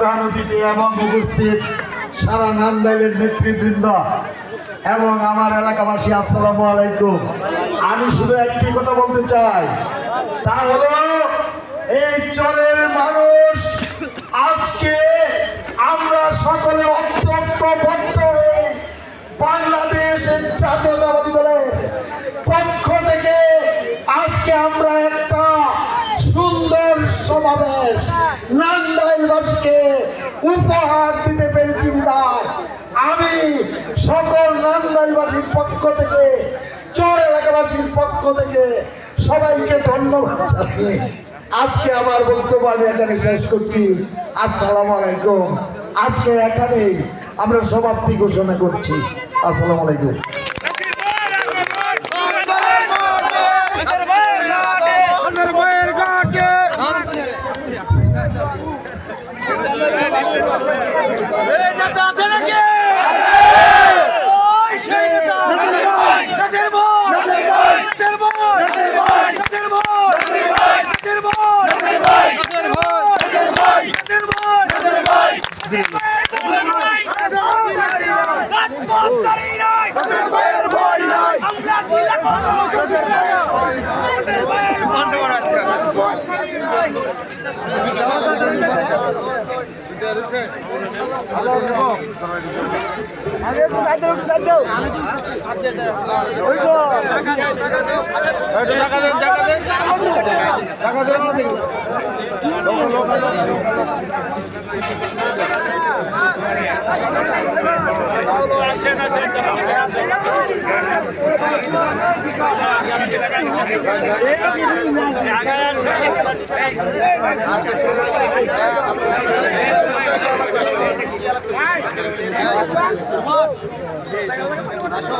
প্রধান অতিথি এবং উপস্থিত সারা নান্দাইলের নেতৃবৃন্দ এবং আমার এলাকাবাসী, আসসালামু আলাইকুম। আমি শুধু একটি কথা বলতে চাই, তা হলো এই চরের মানুষ আজকে আমরা সকলে ঐক্যবদ্ধ হয়ে বাংলাদেশ জাতীয়তাবাদী দলের পক্ষ থেকে আজকে আমরা একটা সুন্দর সমাবেশ নান্দাইলবাসীকে উপহার দিতে পেরেছি বিধায় আমি সকল নান্দাইলবাসীর পক্ষ থেকে, চর এলাকাবাসীর পক্ষ থেকে সবাইকে ধন্যবাদ জানিয়ে আজকে আমার বক্তব্য আমি এখানে শেষ করছি। আসসালামু আলাইকুম। আজকে এখানেই আমরা সমাপ্তি ঘোষণা করছি। আসসালামু আলাইকুম। আসো